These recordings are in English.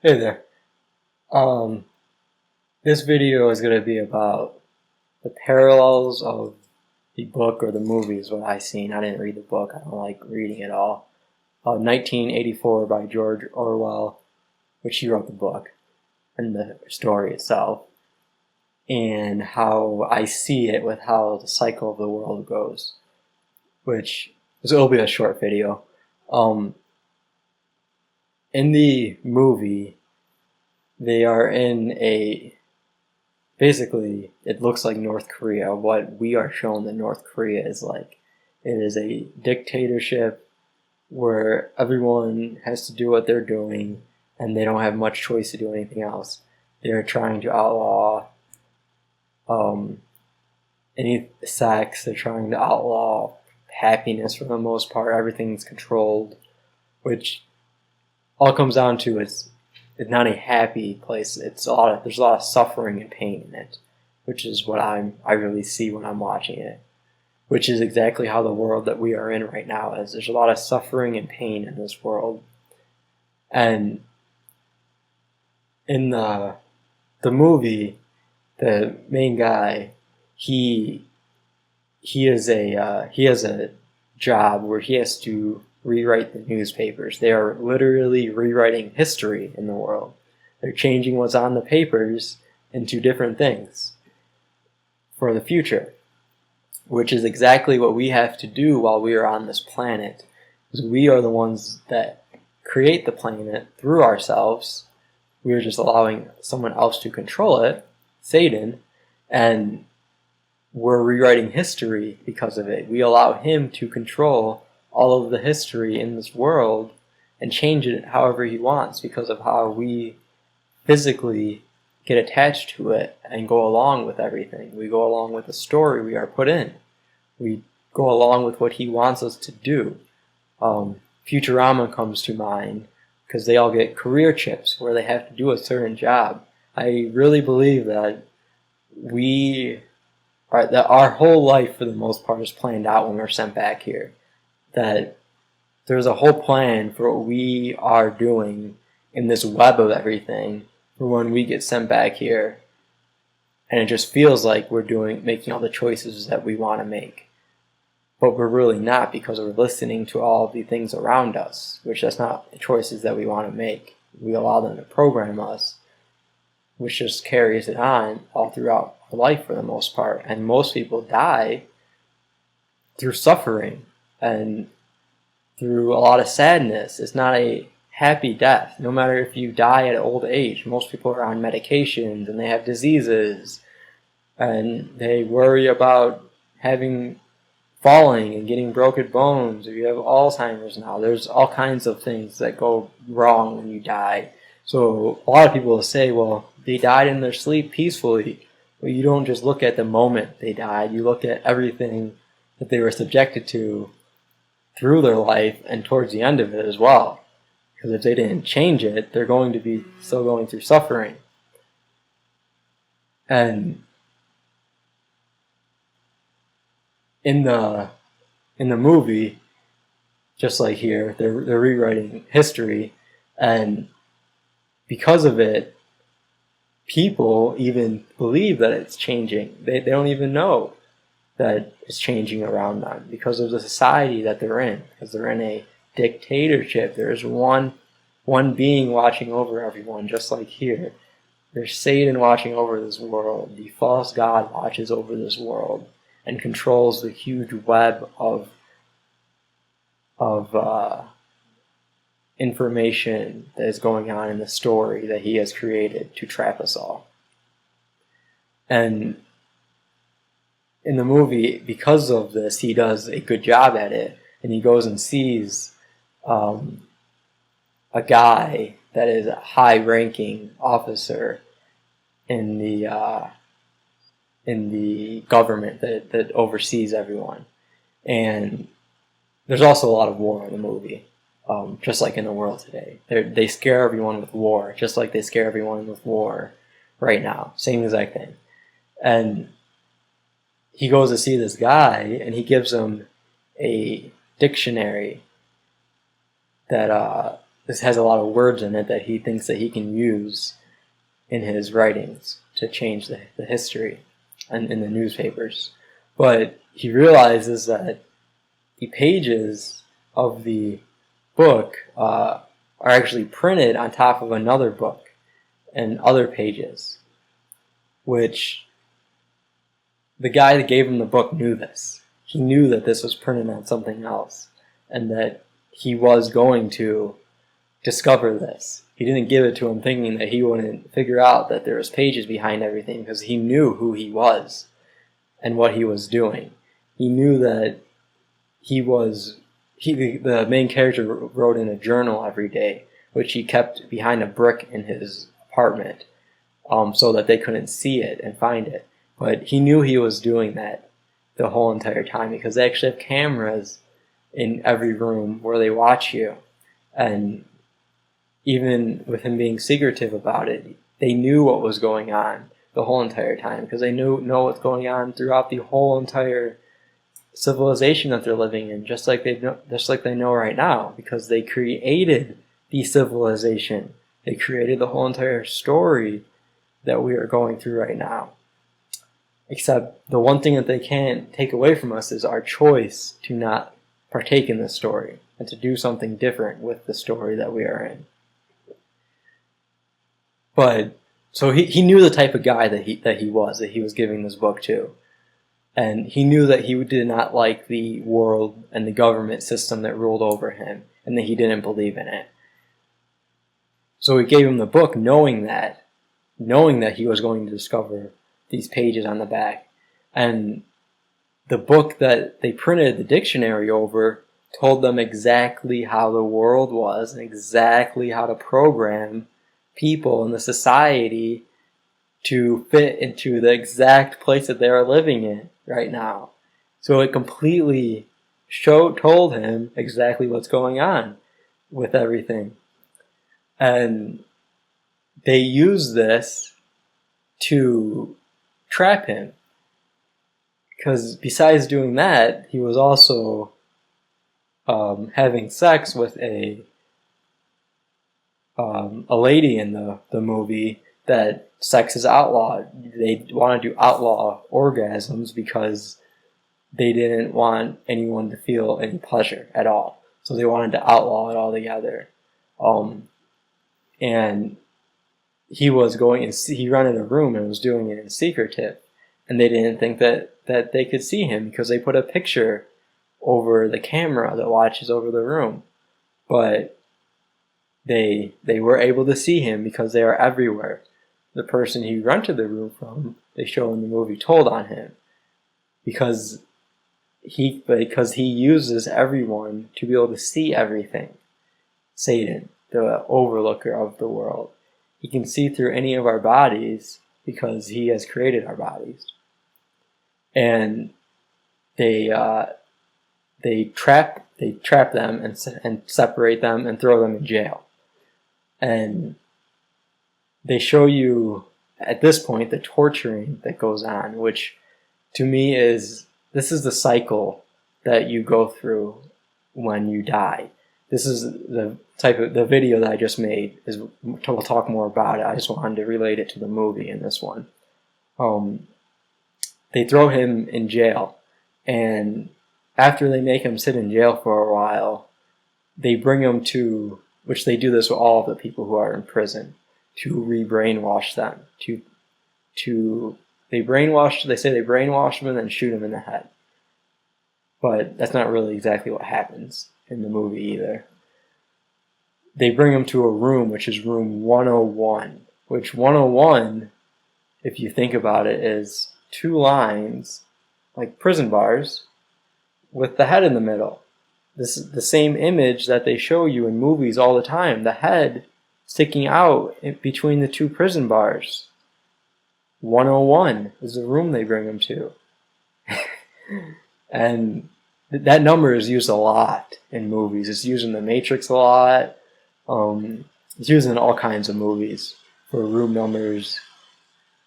Hey there. Um, this video is going to be about the parallels of the book or the movie is what I seen. I didn't read the book. I don't like reading at all. 1984 by George Orwell, which he wrote the book and the story itself, and how I see it with how the cycle of the world goes, which will be a short video. Um, in the movie, they are in a basically, it looks like North Korea. What we are shown that North Korea is like. It is a dictatorship where everyone has to do what they're doing and they don't have much choice to do anything else. They're trying to outlaw um, any sex, they're trying to outlaw happiness for the most part. Everything's controlled, which all comes down to it's not a happy place. There's a lot of suffering and pain in it, which is what I really see when I'm watching it. Which is exactly how the world that we are in right now is. There's a lot of suffering and pain in this world, and in the movie, the main guy, he he has a job where he has to rewrite the newspapers. They are literally rewriting history in the world. They're changing what's on the papers into different things for the future, which is exactly what we have to do while we are on this planet. Because we are the ones that create the planet through ourselves. We are just allowing someone else to control it, Satan, and we're rewriting history because of it. We allow him to control all of the history in this world and change it however he wants because of how we physically get attached to it and go along with everything. We go along with the story we are put in. We go along with what he wants us to do. Futurama comes to mind because they all get career chips where they have to do a certain job. I really believe that that our whole life for the most part is planned out when we're sent back here. That there's a whole plan for what we are doing in this web of everything for when we get sent back here. And it just feels like we're making all the choices that we want to make. But we're really not because we're listening to all of the things around us, which that's not the choices that we want to make. We allow them to program us, which just carries it on all throughout our life for the most part. And most people die through suffering and through a lot of sadness. It's not a happy death. No matter if you die at old age, most people are on medications and they have diseases and they worry about falling and getting broken bones, or you have Alzheimer's now. There's all kinds of things that go wrong when you die. So a lot of people will say, well, they died in their sleep peacefully. But you don't just look at the moment they died. You look at everything that they were subjected to through their life and towards the end of it as well. Because if they didn't change it, they're going to be still going through suffering. And in the movie, just like here, they're rewriting history, and because of it, people even believe that it's changing. They don't even know that it's changing around them because of the society that they're in. Because they're in a dictatorship. There's one being watching over everyone, just like here. There's Satan watching over this world. The false god watches over this world and controls the huge web of information that is going on in the story that he has created to trap us all. And in the movie, because of this, he does a good job at it, and he goes and sees a guy that is a high-ranking officer in the government that oversees everyone. And there's also a lot of war in the movie, just like in the world today. They scare everyone with war, just like they scare everyone with war right now. Same exact thing. And he goes to see this guy, and he gives him a dictionary that this has a lot of words in it that he thinks that he can use in his writings to change the history and in the newspapers. But he realizes that the pages of the book are actually printed on top of another book and other pages, which the guy that gave him the book knew this. He knew that this was printed on something else and that he was going to discover this. He didn't give it to him thinking that he wouldn't figure out that there was pages behind everything, because he knew who he was and what he was doing. He knew that the main character wrote in a journal every day, which he kept behind a brick in his apartment, so that they couldn't see it and find it. But he knew he was doing that the whole entire time, because they actually have cameras in every room where they watch you. And even with him being secretive about it, they knew what was going on the whole entire time, because they know what's going on throughout the whole entire civilization that they're living in, just like they know right now, because they created the civilization. They created the whole entire story that we are going through right now. Except the one thing that they can't take away from us is our choice to not partake in this story and to do something different with the story that we are in. But so he knew the type of guy that he was giving this book to. And he knew that he did not like the world and the government system that ruled over him, and that he didn't believe in it. So he gave him the book knowing that he was going to discover these pages on the back. And the book that they printed the dictionary over told them exactly how the world was and exactly how to program people in the society to fit into the exact place that they are living in right now. So it completely told him exactly what's going on with everything. And they used this to trap him. Because besides doing that, he was also having sex with a lady in the movie that sex is outlawed. They want to do outlaw orgasms because they didn't want anyone to feel any pleasure at all. So they wanted to outlaw it altogether. And he was he rented a room and was doing it in secretive. And they didn't think that they could see him because they put a picture over the camera that watches over the room. But they were able to see him because they are everywhere. The person he rented the room from, they show in the movie, told on him. Because he uses everyone to be able to see everything. Satan, the overlooker of the world. He can see through any of our bodies because he has created our bodies. And they trap them and separate them and throw them in jail. And they show you at this point the torturing that goes on, which to me this is the cycle that you go through when you die. This is the video that I just made. We'll talk more about it. I just wanted to relate it to the movie in this one. They throw him in jail, and after they make him sit in jail for a while, they bring him to, which they do this with all of the people who are in prison, to re-brainwash them. They say they brainwash them and then shoot him in the head. But that's not really exactly what happens in the movie either. They bring him to a room, which is room 101, which 101, if you think about it, is 2 lines, like prison bars, with the head in the middle. This is the same image that they show you in movies all the time, the head sticking out between the 2 prison bars. 101 is the room they bring him to. And that number is used a lot in movies. It's used in The Matrix a lot. It's used in all kinds of movies for room numbers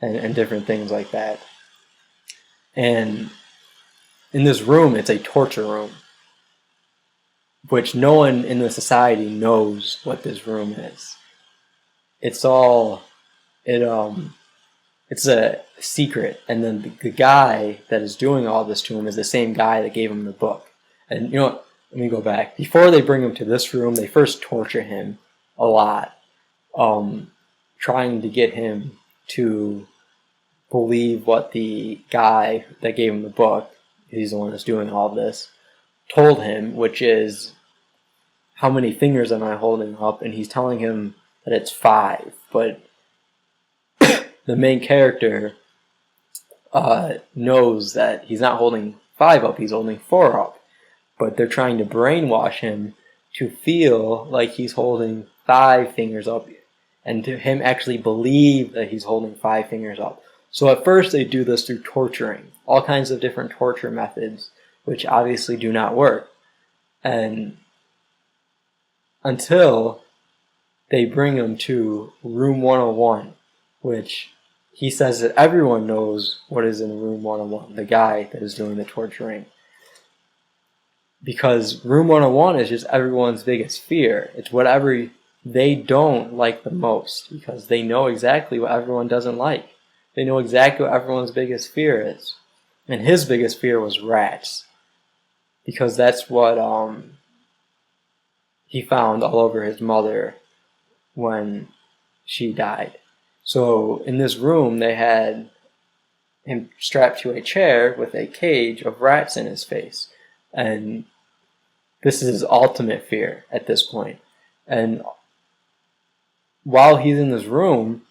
and different things like that. And in this room, it's a torture room. which no one in the society knows what this room is. It's all it's a secret, and then the guy that is doing all this to him is the same guy that gave him the book. And you know what? Let me go back. Before they bring him to this room, they first torture him a lot, trying to get him to believe what the guy that gave him the book, he's the one that's doing all this, told him, which is, how many fingers am I holding up? And he's telling him that it's 5, but the main character knows that he's not holding 5 up, he's holding 4 up. But they're trying to brainwash him to feel like he's holding 5 fingers up, and to him actually believe that he's holding 5 fingers up. So at first they do this through torturing, all kinds of different torture methods, which obviously do not work. And until they bring him to room 101, which he says that everyone knows what is in room 101, the guy that is doing the torturing. Because room 101 is just everyone's biggest fear. It's whatever they don't like the most, because they know exactly what everyone doesn't like. They know exactly what everyone's biggest fear is. And his biggest fear was rats, because that's what he found all over his mother when she died. So in this room, they had him strapped to a chair with a cage of rats in his face. And this is his ultimate fear at this point. And while he's in this room,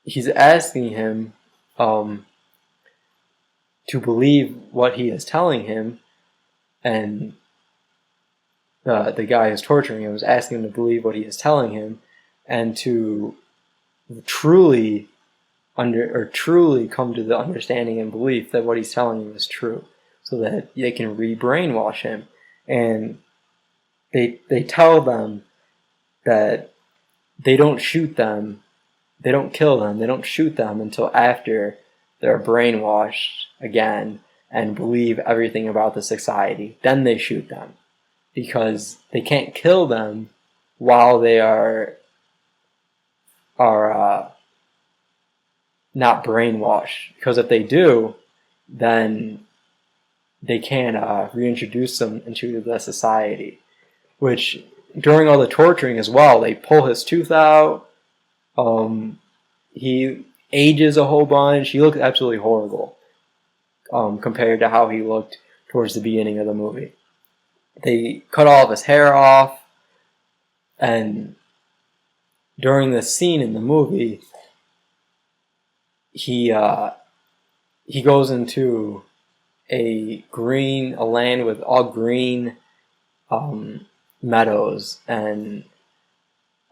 he's asking him to believe what he is telling him, and the guy who's torturing him is asking him to believe what he is telling him, and to truly come to the understanding and belief that what he's telling him is true, so that they can re-brainwash him. And they tell them that they don't shoot them, they don't kill them, they don't shoot them until after they're brainwashed again and believe everything about the society. Then they shoot them, because they can't kill them while they are not brainwashed. Because if they do, then they can reintroduce them into the society. Which, during all the torturing as well, they pull his tooth out. He ages a whole bunch. He looks absolutely horrible compared to how he looked towards the beginning of the movie. They cut all of his hair off, and during the scene in the movie, he goes into a land with all green meadows, and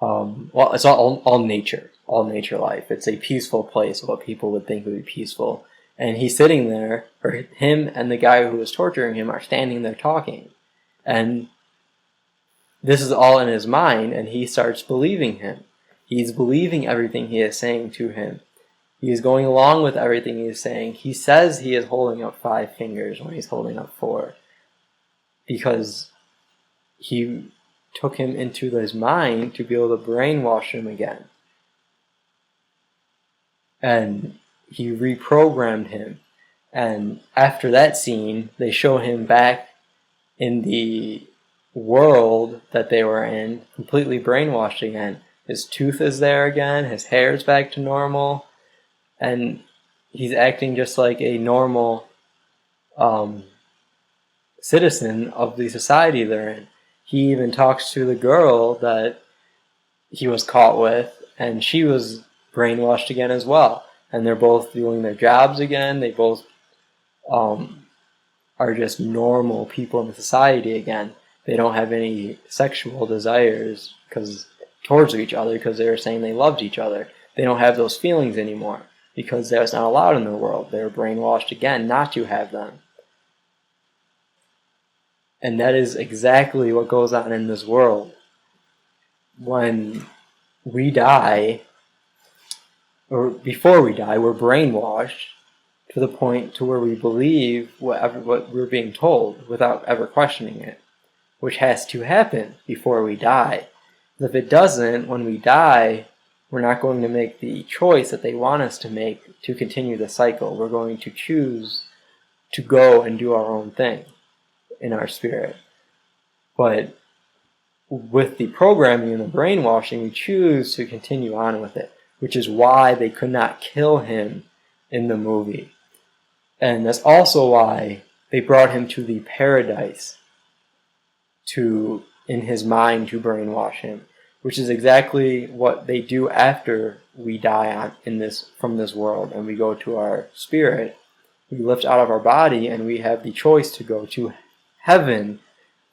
it's all nature life. It's a peaceful place, what people would think would be peaceful. And he's sitting there, or him and the guy who was torturing him are standing there talking. And this is all in his mind, and he starts believing him. He's believing everything he is saying to him. He is going along with everything he is saying. He says he is holding up 5 fingers when he's holding up 4, because he took him into his mind to be able to brainwash him again. And he reprogrammed him. And after that scene, they show him back in the world that they were in, completely brainwashed again. His tooth is there again, his hair is back to normal, and he's acting just like a normal citizen of the society they're in. He even talks to the girl that he was caught with, and she was brainwashed again as well. And they're both doing their jobs again. They both are just normal people in the society again. They don't have any sexual desires towards each other, because they were saying they loved each other. They don't have those feelings anymore, because that's not allowed in the world. They're brainwashed again not to have them. And that is exactly what goes on in this world. When we die, or before we die, we're brainwashed to the point to where we believe what we're being told without ever questioning it. which has to happen before we die. If it doesn't, when we die, we're not going to make the choice that they want us to make to continue the cycle. We're going to choose to go and do our own thing in our spirit. But with the programming and the brainwashing, we choose to continue on with it, which is why they could not kill him in the movie. And that's also why they brought him to the paradise in his mind to brainwash him, which is exactly what they do after we die from this world and we go to our spirit. We lift out of our body and we have the choice to go to heaven,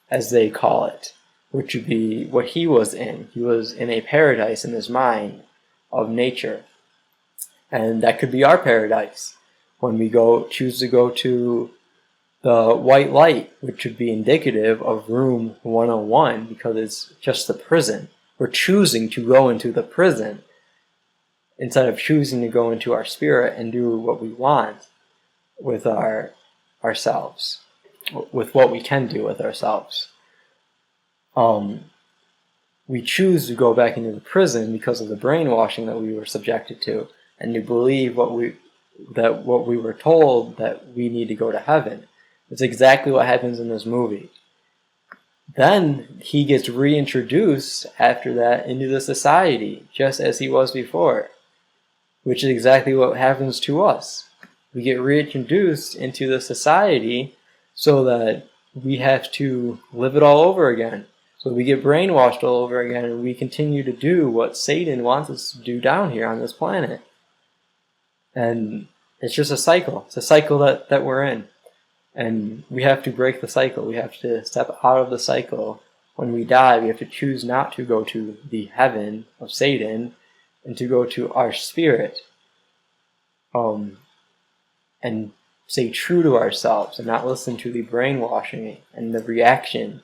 as they call it, which would be what he was in. He was in a paradise in his mind of nature. And that could be our paradise when we choose to go to the white light, which would be indicative of room 101, because it's just the prison. We're choosing to go into the prison instead of choosing to go into our spirit and do what we want with ourselves, with what we can do with ourselves. We choose to go back into the prison because of the brainwashing that we were subjected to, and to believe what we were told, that we need to go to heaven. It's exactly what happens in this movie. Then he gets reintroduced after that into the society, just as he was before, which is exactly what happens to us. We get reintroduced into the society so that we have to live it all over again. So we get brainwashed all over again, and we continue to do what Satan wants us to do down here on this planet. And it's just a cycle. It's a cycle that we're in. And we have to break the cycle. We have to step out of the cycle. When we die, we have to choose not to go to the heaven of Satan and to go to our spirit. And stay true to ourselves and not listen to the brainwashing and the reaction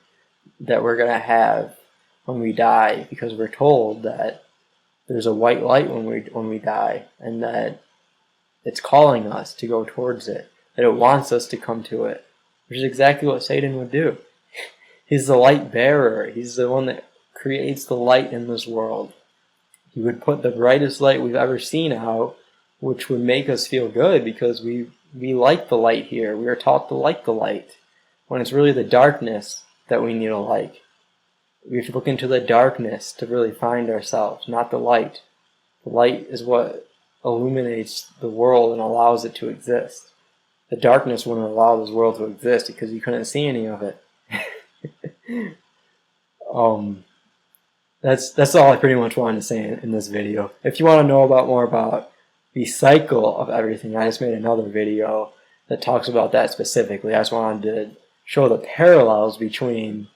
that we're going to have when we die, because we're told that there's a white light when we die, and that it's calling us to go towards it, that it wants us to come to it, which is exactly what Satan would do. He's the light bearer. He's the one that creates the light in this world. He would put the brightest light we've ever seen out, which would make us feel good because we like the light here. We are taught to like the light, when it's really the darkness that we need to like. We have to look into the darkness to really find ourselves, not the light. The light is what illuminates the world and allows it to exist. The darkness wouldn't allow this world to exist because you couldn't see any of it. That's all I pretty much wanted to say in this video. If you want to know more about the cycle of everything, I just made another video that talks about that specifically. I just wanted to show the parallels between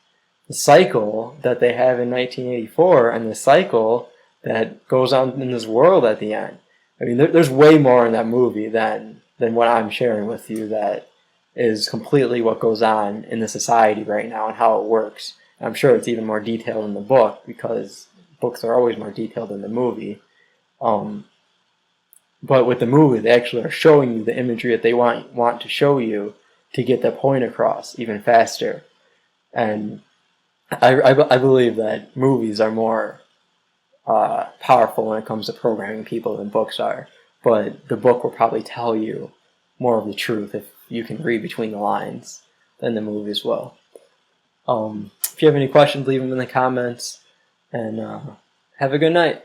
the cycle that they have in 1984 and the cycle that goes on in this world at the end. I mean, there's way more in that movie than what I'm sharing with you that is completely what goes on in the society right now and how it works. And I'm sure it's even more detailed in the book, because books are always more detailed than the movie. But with the movie, they actually are showing you the imagery that they want to show you to get the point across even faster. And I believe that movies are more powerful when it comes to programming people than books are. But the book will probably tell you more of the truth if you can read between the lines than the movies will. If you have any questions, leave them in the comments. And have a good night.